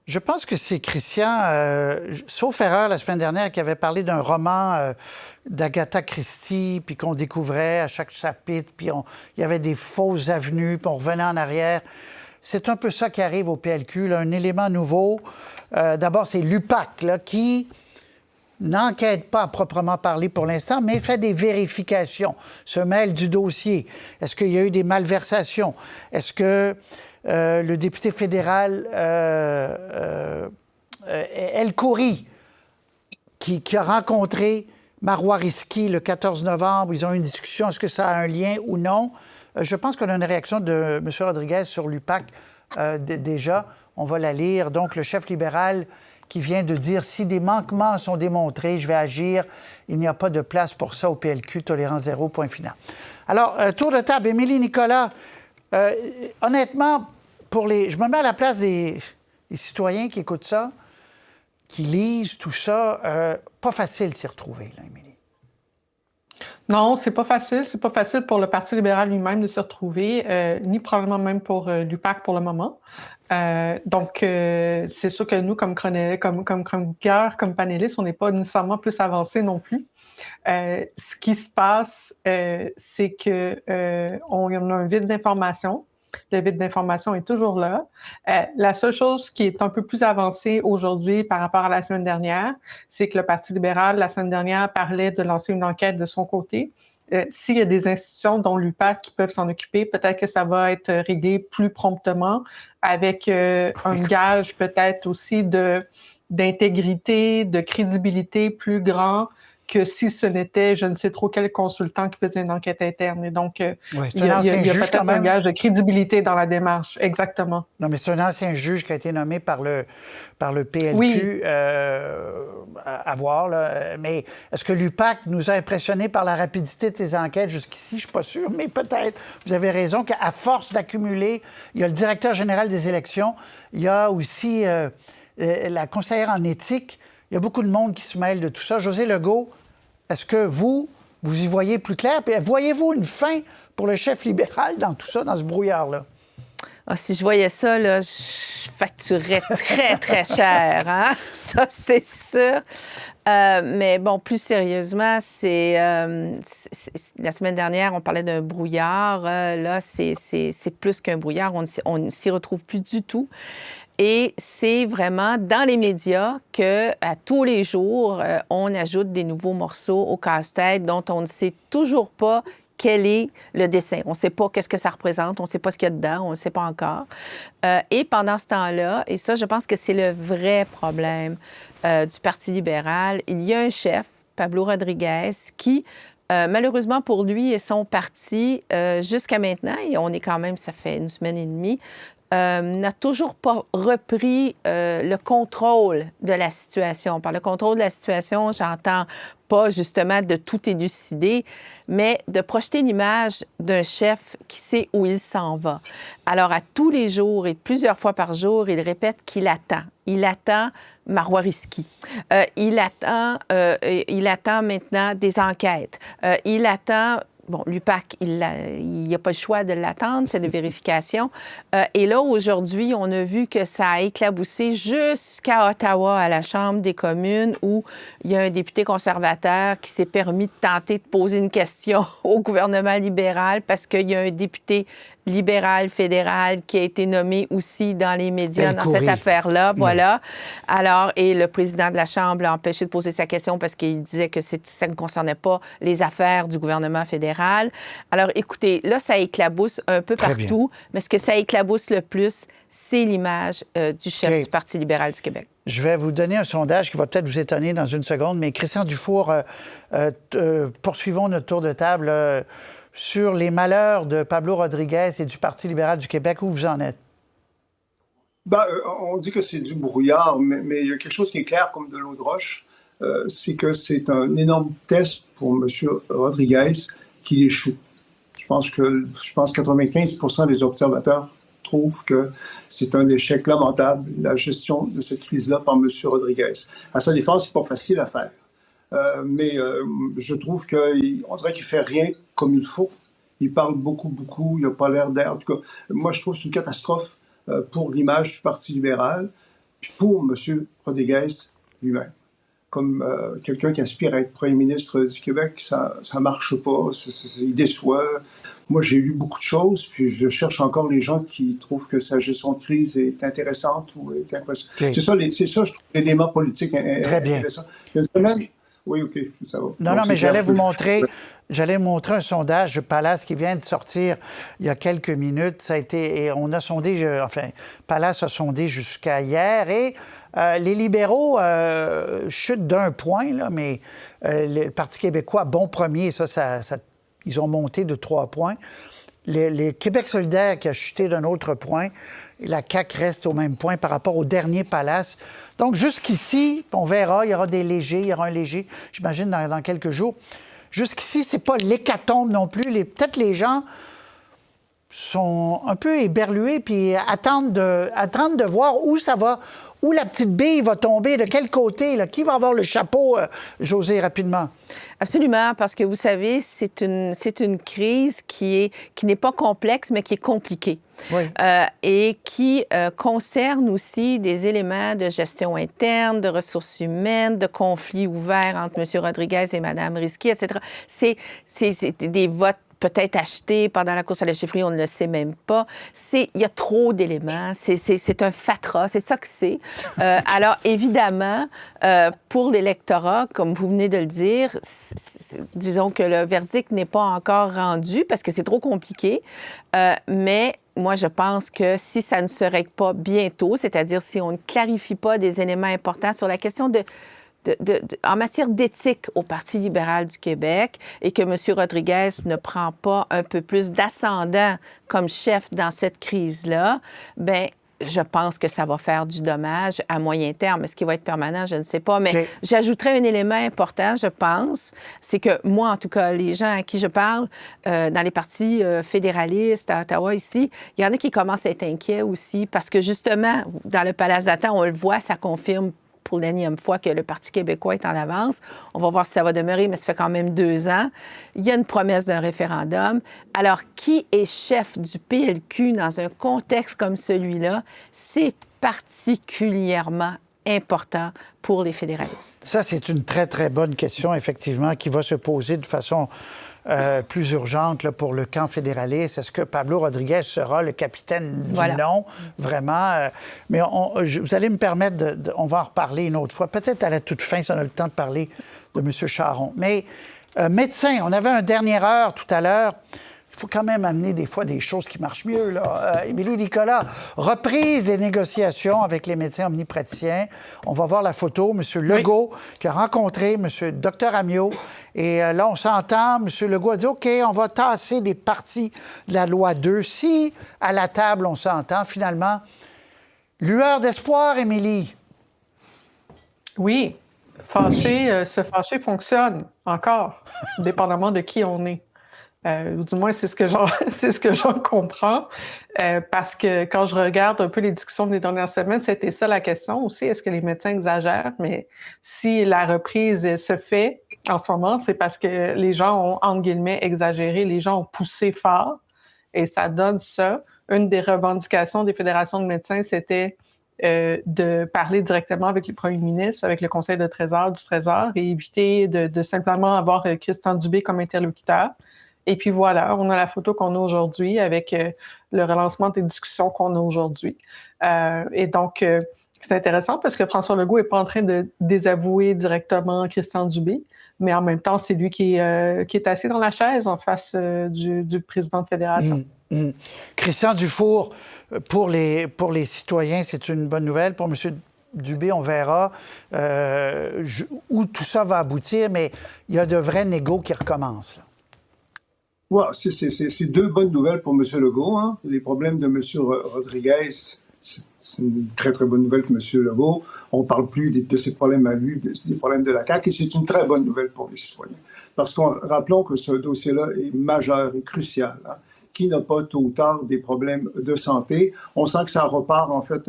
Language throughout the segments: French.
Je pense que c'est Christian, sauf erreur la semaine dernière, qui avait parlé d'un roman d'Agatha Christie, puis qu'on découvrait à chaque chapitre, puis il y avait des fausses avenues, puis on revenait en arrière. C'est un peu ça qui arrive au PLQ, là, un élément nouveau. D'abord, c'est l'UPAC, là, qui n'enquête pas à proprement parler pour l'instant, mais fait des vérifications, se mêle du dossier. Est-ce qu'il y a eu des malversations? Est-ce que le député fédéral El Khoury, qui a rencontré Marois Risky le 14 novembre, ils ont eu une discussion, est-ce que ça a un lien ou non? Je pense qu'on a une réaction de M. Rodriguez sur l'UPAC déjà. On va la lire. Donc, le chef libéral qui vient de dire « Si des manquements sont démontrés, je vais agir. Il n'y a pas de place pour ça au PLQ. Tolérance zéro, point final. » Alors, tour de table. Émilie, Nicolas, honnêtement, je me mets à la place des citoyens qui écoutent ça, qui lisent tout ça. Pas facile de s'y retrouver, là, Émilie. Non, c'est pas facile. C'est pas facile pour le Parti libéral lui-même de se retrouver, ni probablement même pour l'UPAC pour le moment. Donc, c'est sûr que nous, comme chroniqueurs, comme panélistes, on n'est pas nécessairement plus avancés non plus. Ce qui se passe, c'est que on a un vide d'information. Le vide d'information est toujours là. La seule chose qui est un peu plus avancée aujourd'hui par rapport à la semaine dernière, c'est que le Parti libéral, la semaine dernière, parlait de lancer une enquête de son côté. S'il y a des institutions, dont l'UPAC, qui peuvent s'en occuper, peut-être que ça va être réglé plus promptement avec un gage peut-être aussi d'intégrité, de crédibilité plus grand que si ce n'était je ne sais trop quel consultant qui faisait une enquête interne. Et donc, il y a peut-être un gage de crédibilité dans la démarche. Exactement. Non, mais c'est un ancien juge qui a été nommé par le PLQ oui. À voir. Là. Mais est-ce que l'UPAC nous a impressionnés par la rapidité de ses enquêtes jusqu'ici? Je ne suis pas sûr, mais peut-être. Vous avez raison qu'à force d'accumuler, il y a le directeur général des élections, il y a aussi la conseillère en éthique. Il y a beaucoup de monde qui se mêle de tout ça. José Legault, est-ce que vous y voyez plus clair? Puis voyez-vous une fin pour le chef libéral dans tout ça, dans ce brouillard-là? Ah, si je voyais ça, là, je facturerais très, très cher. Hein? Ça, c'est sûr. Mais bon, plus sérieusement, la semaine dernière, on parlait d'un brouillard. Là, c'est plus qu'un brouillard. On ne s'y retrouve plus du tout. Et c'est vraiment dans les médias qu'à tous les jours, on ajoute des nouveaux morceaux au casse-tête dont on ne sait toujours pas quel est le dessin. On ne sait pas qu'est-ce que ça représente, on ne sait pas ce qu'il y a dedans, on ne sait pas encore. Et pendant ce temps-là, et ça, je pense que c'est le vrai problème du Parti libéral, il y a un chef, Pablo Rodriguez, qui, malheureusement pour lui et son parti, jusqu'à maintenant, et on est quand même, ça fait une semaine et demie, n'a toujours pas repris le contrôle de la situation. Par le contrôle de la situation, j'entends pas justement de tout élucider, mais de projeter l'image d'un chef qui sait où il s'en va. Alors, à tous les jours et plusieurs fois par jour, il répète qu'il attend. Il attend Marois Risky. Il attend maintenant des enquêtes. Il attend... Bon, l'UPAC, il n'y a pas le choix de l'attendre, c'est de vérification. Et là, aujourd'hui, on a vu que ça a éclaboussé jusqu'à Ottawa, à la Chambre des communes, où il y a un député conservateur qui s'est permis de tenter de poser une question au gouvernement libéral parce qu'il y a un député libéral fédéral qui a été nommé aussi dans les médias dans cette affaire-là. Voilà. Alors, et le président de la Chambre l'a empêché de poser sa question parce qu'il disait que ça ne concernait pas les affaires du gouvernement fédéral. Alors, écoutez, là, ça éclabousse un peu partout, mais ce que ça éclabousse le plus, c'est l'image du chef du Parti libéral du Québec. Je vais vous donner un sondage qui va peut-être vous étonner dans une seconde, mais Christian Dufour, poursuivons notre tour de table sur les malheurs de Pablo Rodriguez et du Parti libéral du Québec. Où vous en êtes? On dit que c'est du brouillard, mais il y a quelque chose qui est clair comme de l'eau de roche. C'est que c'est un énorme test pour M. Rodriguez qui échoue. Je pense que 95% des observateurs trouvent que c'est un échec lamentable, la gestion de cette crise-là par M. Rodriguez. À sa défense, c'est pas facile à faire. Mais je trouve qu'on dirait qu'il fait rien comme il faut. Il parle beaucoup, il n'a pas l'air d'air. En tout cas, moi, je trouve que c'est une catastrophe pour l'image du Parti libéral. puis pour M. Rodriguez lui-même. Comme quelqu'un qui aspire à être premier ministre du Québec, ça marche pas, il déçoit. Moi, j'ai lu beaucoup de choses, puis je cherche encore les gens qui trouvent que sa gestion de crise est intéressante ou est impressionnante. Okay. C'est ça, je trouve, l'élément politique Très bien. intéressant. Il y a une semaine, oui, OK, ça va. Non, mais j'allais vous montrer un sondage de Palace qui vient de sortir il y a quelques minutes. Ça a été, et on a sondé, Palace a sondé jusqu'à hier, et les libéraux chutent d'1 point, là, mais le Parti québécois, bon premier, ils ont monté de 3 points. Les Québec solidaire qui a chuté d'un autre point, et la CAQ reste au même point par rapport au dernier Palace. Donc, jusqu'ici, on verra, il y aura il y aura un léger, j'imagine, dans quelques jours. Jusqu'ici, c'est pas l'hécatombe non plus. Peut-être les gens sont un peu éberlués puis attendent de voir où ça va, où la petite bille va tomber, de quel côté, là, qui va avoir le chapeau, Josée, rapidement. Absolument, parce que vous savez, c'est une crise qui n'est pas complexe, mais qui est compliquée. Oui. Et qui concerne aussi des éléments de gestion interne, de ressources humaines, de conflits ouverts entre M. Rodriguez et Mme Risky, etc. C'est des votes peut-être achetés pendant la course à la chefferie, on ne le sait même pas. Il y a trop d'éléments. C'est un fatras, c'est ça que c'est. Alors, évidemment, pour l'électorat, comme vous venez de le dire, disons que le verdict n'est pas encore rendu parce que c'est trop compliqué, mais moi, je pense que si ça ne se règle pas bientôt, c'est-à-dire si on ne clarifie pas des éléments importants sur la question en matière d'éthique au Parti libéral du Québec et que M. Rodriguez ne prend pas un peu plus d'ascendant comme chef dans cette crise-là, bien, je pense que ça va faire du dommage à moyen terme. Est-ce qu'il va être permanent? Je ne sais pas. Mais J'ajouterais un élément important, je pense, c'est que moi, en tout cas, les gens à qui je parle, dans les partis fédéralistes à Ottawa ici, il y en a qui commencent à être inquiets aussi parce que justement, dans le Palace d'Attente, on le voit, ça confirme pour l'énième fois que le Parti québécois est en avance. On va voir si ça va demeurer, mais ça fait quand même 2 ans. Il y a une promesse d'un référendum. Alors, qui est chef du PLQ dans un contexte comme celui-là? C'est particulièrement important pour les fédéralistes. Ça, c'est une très, très bonne question, effectivement, qui va se poser de façon plus urgente là, pour le camp fédéraliste. Est-ce que Pablo Rodriguez sera le capitaine du non? Vraiment. Mais vous allez me permettre, on va en reparler une autre fois, peut-être à la toute fin, si on a le temps de parler de M. Charon. Mais médecin, on avait un dernière heure tout à l'heure. Il faut quand même amener des fois des choses qui marchent mieux, là. Émilie Nicolas, reprise des négociations avec les médecins omnipraticiens. On va voir la photo. M. Legault qui a rencontré M. Dr Ammiot. Et là, on s'entend. M. Legault a dit, OK, on va tasser des parties de la loi 2. Si, à la table, on s'entend, finalement, lueur d'espoir, Émilie. Oui. Se fâcher fonctionne encore, dépendamment de qui on est. Du moins, c'est ce que j'en comprends. Parce que quand je regarde un peu les discussions des dernières semaines, c'était ça la question aussi. Est-ce que les médecins exagèrent? Mais si la reprise se fait en ce moment, c'est parce que les gens ont, entre guillemets, exagéré. Les gens ont poussé fort et ça donne ça. Une des revendications des fédérations de médecins, c'était de parler directement avec le premier ministre, avec le conseil du Trésor et éviter de simplement avoir Christian Dubé comme interlocuteur. Et puis voilà, on a la photo qu'on a aujourd'hui avec le relancement des discussions qu'on a aujourd'hui. Et donc, c'est intéressant parce que François Legault n'est pas en train de désavouer directement Christian Dubé, mais en même temps, c'est lui qui est assis dans la chaise en face du président de fédération. Christian Dufour, pour les citoyens, c'est une bonne nouvelle. Pour M. Dubé, on verra où tout ça va aboutir, mais il y a de vrais négos qui recommencent, là. Ouais, c'est 2 bonnes nouvelles pour M. Legault. Hein. Les problèmes de M. Rodriguez, c'est une très, très bonne nouvelle pour M. Legault. On ne parle plus de ses problèmes à lui, des problèmes de la CAQ, et c'est une très bonne nouvelle pour les citoyens. Parce que rappelons que ce dossier-là est majeur et crucial. Hein. Qui n'a pas tôt ou tard des problèmes de santé? On sent que ça repart, en fait,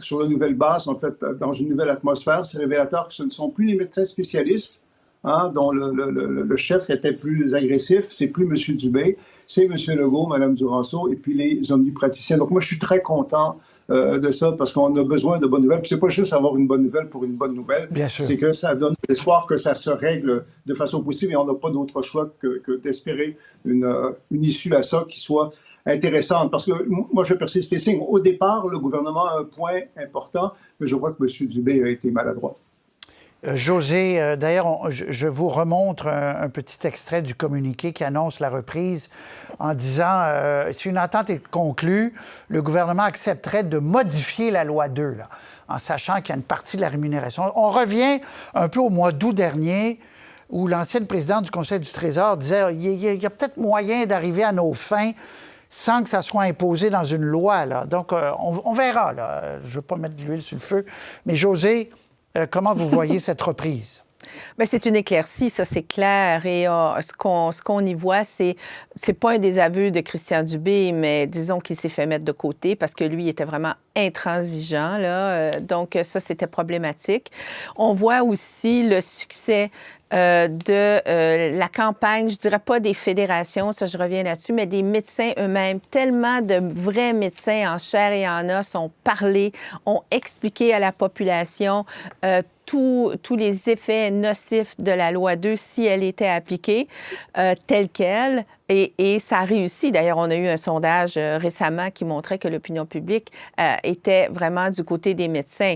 sur de nouvelles bases, en fait, dans une nouvelle atmosphère. C'est révélateur que ce ne sont plus les médecins spécialistes, hein, dont le chef était plus agressif, c'est plus M. Dubé, c'est M. Legault, Mme Duranceau et puis les omnipraticiens. Donc moi, je suis très content de ça, parce qu'on a besoin de bonnes nouvelles. Puis c'est pas juste avoir une bonne nouvelle pour une bonne nouvelle. Bien sûr. C'est que ça donne l'espoir que ça se règle de façon positive et on n'a pas d'autre choix que d'espérer une issue à ça qui soit intéressante. Parce que moi, je persiste et signe. Au départ, le gouvernement a un point important, mais je vois que M. Dubé a été maladroit. José, d'ailleurs, je vous remontre un petit extrait du communiqué qui annonce la reprise en disant si une entente est conclue, le gouvernement accepterait de modifier la loi 2, là, en sachant qu'il y a une partie de la rémunération. On revient un peu au mois d'août dernier, où l'ancienne présidente du Conseil du Trésor disait il y a peut-être moyen d'arriver à nos fins sans que ça soit imposé dans une loi, là. Donc, on verra, là. Je ne veux pas mettre de l'huile sur le feu. Mais José, comment vous voyez cette reprise? Bien, c'est une éclaircie, ça c'est clair. Et ce qu'on y voit, c'est pas un désaveu de Christian Dubé, mais disons qu'il s'est fait mettre de côté parce que lui était vraiment intransigeant, là. Donc ça, c'était problématique. On voit aussi le succès de la campagne, je dirais pas des fédérations, ça je reviens là-dessus, mais des médecins eux-mêmes. Tellement de vrais médecins en chair et en os ont parlé, ont expliqué à la population tous les effets nocifs de la loi 2 si elle était appliquée telle qu'elle. Et ça a réussi. D'ailleurs, on a eu un sondage récemment qui montrait que l'opinion publique était vraiment du côté des médecins.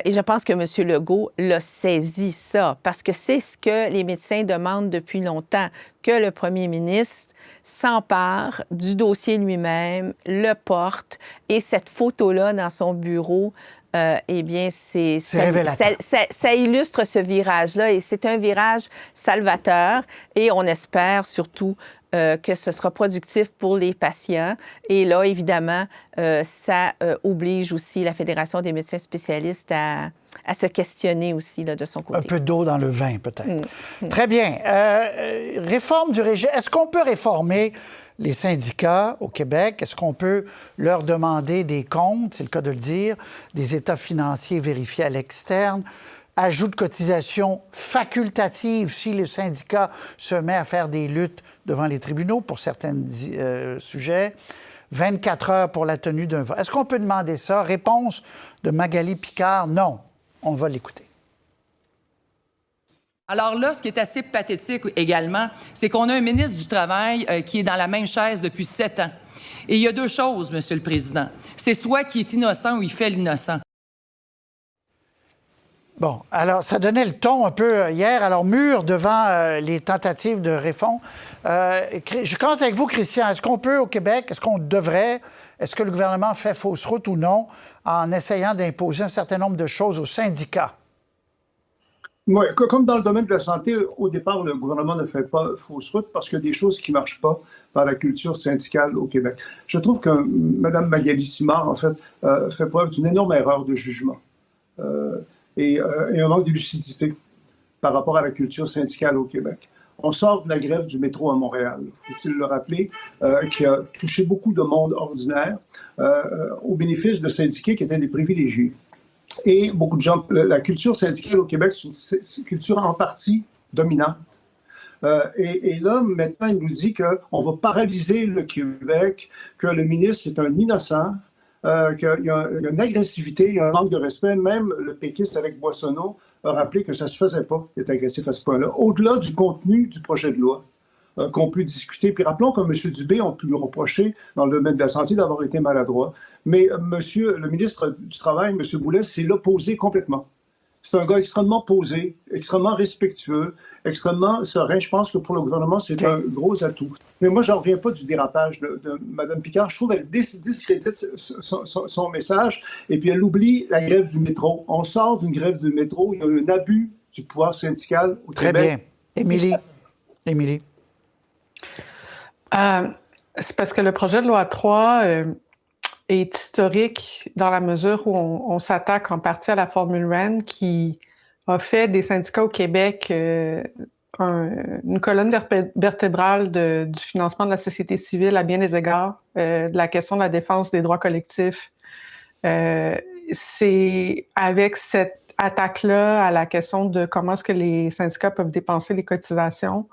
Et je pense que M. Legault l'a saisi, ça, parce que c'est ce que les médecins demandent depuis longtemps, que le premier ministre s'empare du dossier lui-même, le porte, et cette photo-là dans son bureau, eh bien, ça illustre ce virage-là, et c'est un virage salvateur, et on espère surtout que ce sera productif pour les patients. Et là, évidemment, ça oblige aussi la Fédération des médecins spécialistes à se questionner aussi là, de son côté. Un peu d'eau dans le vin, peut-être. Très bien. Réforme du régime. Est-ce qu'on peut réformer les syndicats au Québec? Est-ce qu'on peut leur demander des comptes, c'est le cas de le dire, des états financiers vérifiés à l'externe? Ajout de cotisation facultative si le syndicat se met à faire des luttes devant les tribunaux pour certains sujets. 24 heures pour la tenue d'un vote. Est-ce qu'on peut demander ça? Réponse de Magali Picard, non. On va l'écouter. Alors là, ce qui est assez pathétique également, c'est qu'on a un ministre du Travail qui est dans la même chaise depuis 7 ans. Et il y a deux choses, Monsieur le Président. C'est soit qu'il est innocent ou il fait l'innocent. Bon, alors, ça donnait le ton un peu hier. Alors, mûr devant les tentatives de réforme. Je commence avec vous, Christian. Est-ce qu'on peut, au Québec, est-ce qu'on devrait, est-ce que le gouvernement fait fausse route ou non en essayant d'imposer un certain nombre de choses aux syndicats? Oui, comme dans le domaine de la santé, au départ, le gouvernement ne fait pas fausse route parce qu'il y a des choses qui ne marchent pas dans la culture syndicale au Québec. Je trouve que Mme Magali Simard, en fait, fait preuve d'une énorme erreur de jugement. Et un manque de lucidité par rapport à la culture syndicale au Québec. On sort de la grève du métro à Montréal, faut-il le rappeler, qui a touché beaucoup de monde ordinaire au bénéfice de syndiqués qui étaient des privilégiés. Et beaucoup de gens, la culture syndicale au Québec, c'est une culture en partie dominante. Et là, maintenant, il nous dit qu'on va paralyser le Québec, que le ministre est un innocent, qu'il y a une agressivité, il y a un manque de respect. Même le péquiste avec Boissonneau a rappelé que ça ne se faisait pas d'être agressif à ce point-là. Au-delà du contenu du projet de loi qu'on peut discuter. Puis rappelons que M. Dubé, on peut lui reprocher dans le domaine de la santé d'avoir été maladroit. Mais le ministre du Travail, M. Boulay, s'est opposé complètement. C'est un gars extrêmement posé, extrêmement respectueux, extrêmement serein. Je pense que pour le gouvernement, c'est un gros atout. Mais moi, je n'en reviens pas du dérapage de Mme Picard. Je trouve qu'elle discrédite son message et puis elle oublie la grève du métro. On sort d'une grève du métro. Il y a un abus du pouvoir syndical au Très Québec. Très bien. Émilie. C'est parce que le projet de loi 3 est historique dans la mesure où on s'attaque en partie à la formule REN qui a fait des syndicats au Québec une colonne vertébrale du financement de la société civile à bien des égards, de la question de la défense des droits collectifs. C'est avec cette attaque-là à la question de comment est-ce que les syndicats peuvent dépenser les cotisations,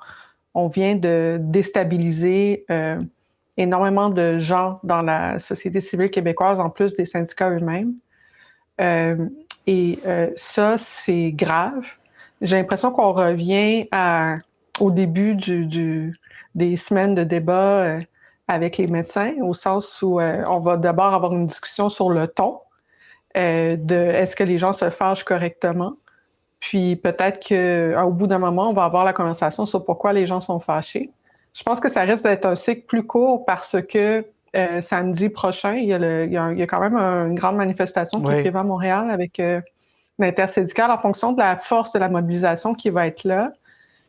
on vient de déstabiliser énormément de gens dans la société civile québécoise, en plus des syndicats eux-mêmes. Ça, c'est grave. J'ai l'impression qu'on revient au début des semaines de débat avec les médecins, au sens où on va d'abord avoir une discussion sur le ton de est-ce que les gens se fâchent correctement. Puis peut-être qu'au bout d'un moment, on va avoir la conversation sur pourquoi les gens sont fâchés. Je pense que ça risque d'être un cycle plus court parce que samedi prochain, il y a quand même une grande manifestation qui est prévue à Montréal avec l'intersyndicale. En fonction de la force de la mobilisation qui va être là,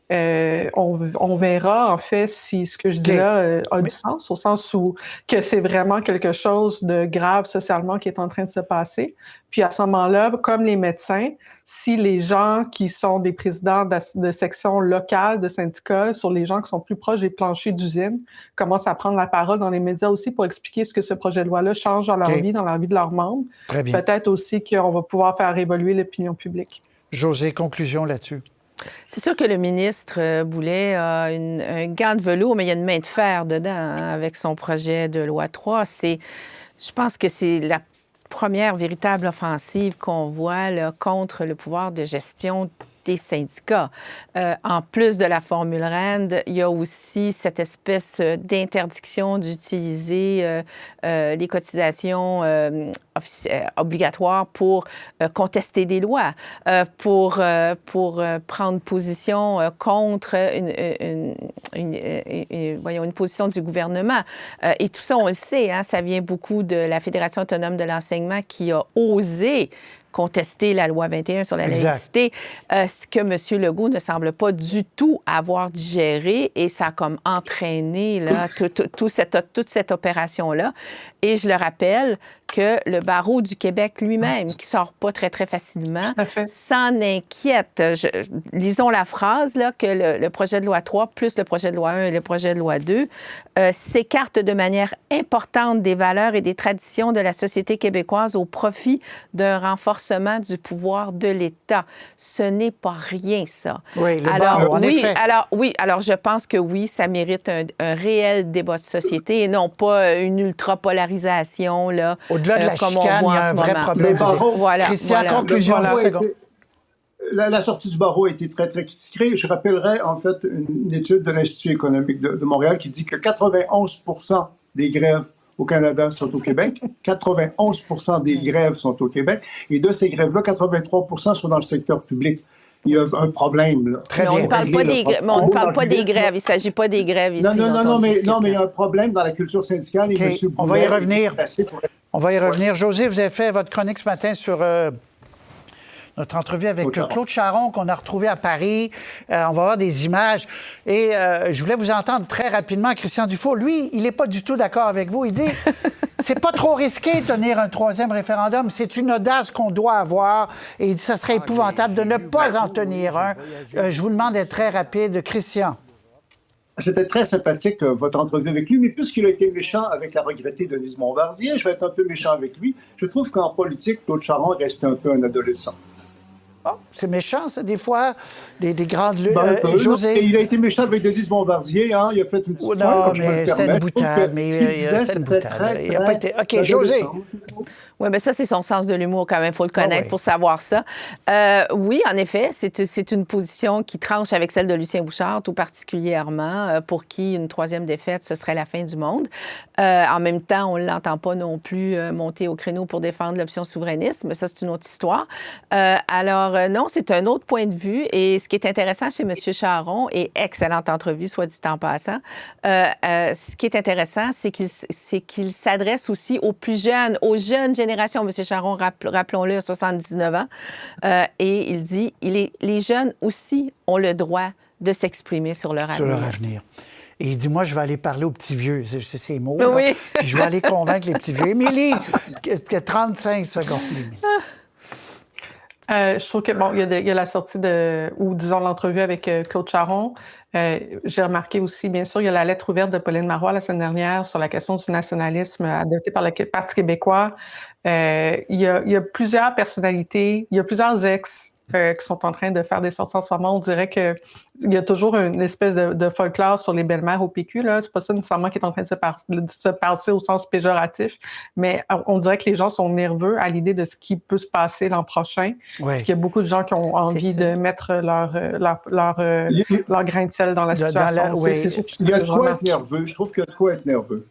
on verra en fait si ce que je dis là a du sens, au sens où que c'est vraiment quelque chose de grave socialement qui est en train de se passer. Puis à ce moment-là, comme les médecins, si les gens qui sont des présidents de sections locales de syndicats, sur les gens qui sont plus proches des planchers d'usine, commencent à prendre la parole dans les médias aussi pour expliquer ce que ce projet de loi-là change dans leur vie, dans la vie de leurs membres. Très bien. Peut-être aussi qu'on va pouvoir faire évoluer l'opinion publique. Josée, conclusion là-dessus. C'est sûr que le ministre Boulet a un gant de velours, mais il y a une main de fer dedans avec son projet de loi 3. Je pense que c'est la première véritable offensive qu'on voit là, contre le pouvoir de gestion des syndicats. En plus de la formule RAND, il y a aussi cette espèce d'interdiction d'utiliser les cotisations obligatoires pour contester des lois, pour prendre position contre une position du gouvernement. Et tout ça, on le sait, hein, ça vient beaucoup de la Fédération autonome de l'enseignement qui a osé contester la loi 21 sur la laïcité, ce que M. Legault ne semble pas du tout avoir digéré, et ça a comme entraîné là, toute cette opération-là. Et je le rappelle que le barreau du Québec lui-même, qui sort pas très, très facilement, s'en inquiète. Lisons la phrase, là, que le projet de loi 3, plus le projet de loi 1 et le projet de loi 2, s'écarte de manière importante des valeurs et des traditions de la société québécoise au profit d'un renforcement du pouvoir de l'État. Ce n'est pas rien, ça. Oui, alors je pense que oui, ça mérite un réel débat de société et non pas une ultra-polarisation, là. Au-delà de la chicane, il y a un vrai problème. Christian, conclusion, la sortie du barreau a été très, très critiquée. Je rappellerai, en fait, une étude de l'Institut économique de Montréal qui dit que 91% des grèves au Canada sont au Québec. 91% des grèves sont au Québec. Et de ces grèves-là, 83% sont dans le secteur public. Il y a un problème, là. Mais on ne parle pas des grèves. On ne parle pas des grèves. Il ne s'agit pas des grèves ici. Non, mais il y a un problème dans la culture syndicale. Et okay. On va y revenir. On va y revenir. Josée, vous avez fait votre chronique ce matin sur notre entrevue avec Claude Charron, qu'on a retrouvé à Paris. On va voir des images. Et je voulais vous entendre très rapidement. Christian Dufault, lui, il n'est pas du tout d'accord avec vous. Il dit, c'est pas trop risqué de tenir un troisième référendum. C'est une audace qu'on doit avoir. Et il dit, ça serait épouvantable de ne pas en tenir un. Je vous demande d'être très rapide. Christian. C'était très sympathique, votre entrevue avec lui, mais puisqu'il a été méchant avec la regrettée Denise Bombardier, je vais être un peu méchant avec lui. Je trouve qu'en politique, Claude Charron reste un peu un adolescent. Oh, c'est méchant, ça, des fois, des grandes luttes. José. Il a été méchant avec Denise Bombardier, hein? Il a fait une petite non, mais c'était une boutade. Mais ce qu'il disait, c'était très... OK, José. Oui, mais ça, c'est son sens de l'humour quand même, il faut le connaître pour savoir ça. Oui, en effet, c'est une position qui tranche avec celle de Lucien Bouchard, tout particulièrement, pour qui une troisième défaite, ce serait la fin du monde. En même temps, on ne l'entend pas non plus monter au créneau pour défendre l'option souverainiste, mais ça, c'est une autre histoire. Non, c'est un autre point de vue. Et ce qui est intéressant chez M. Charron, et excellente entrevue, soit dit en passant, ce qui est intéressant, c'est qu'il s'adresse aussi aux plus jeunes, aux jeunes générations. M. Charron, rappelons-le, a 79 ans. Et il dit, les jeunes aussi ont le droit de s'exprimer sur leur avenir. Sur leur avenir. Et il dit, moi, je vais aller parler aux petits vieux. C'est ces mots. Oui. Puis je vais aller convaincre les petits vieux. Émilie, 35 secondes. Je trouve que, bon, il y a la sortie ou disons l'entrevue avec Claude Charron. J'ai remarqué aussi, bien sûr, il y a la lettre ouverte de Pauline Marois la semaine dernière sur la question du nationalisme adoptée par le Parti québécois. Il y a plusieurs personnalités, il y a plusieurs ex qui sont en train de faire des sorties en ce moment. On dirait qu'il y a toujours une espèce de folklore sur les belles-mères au PQ. Là. C'est pas ça nécessairement qui est en train de se passer au sens péjoratif, mais on dirait que les gens sont nerveux à l'idée de ce qui peut se passer l'an prochain. Oui. Il y a beaucoup de gens qui ont envie de mettre leur grain de sel dans la situation. oui. C'est sûr que Il y a de je quoi remarque. être nerveux. Je trouve qu'il y a de quoi être nerveux.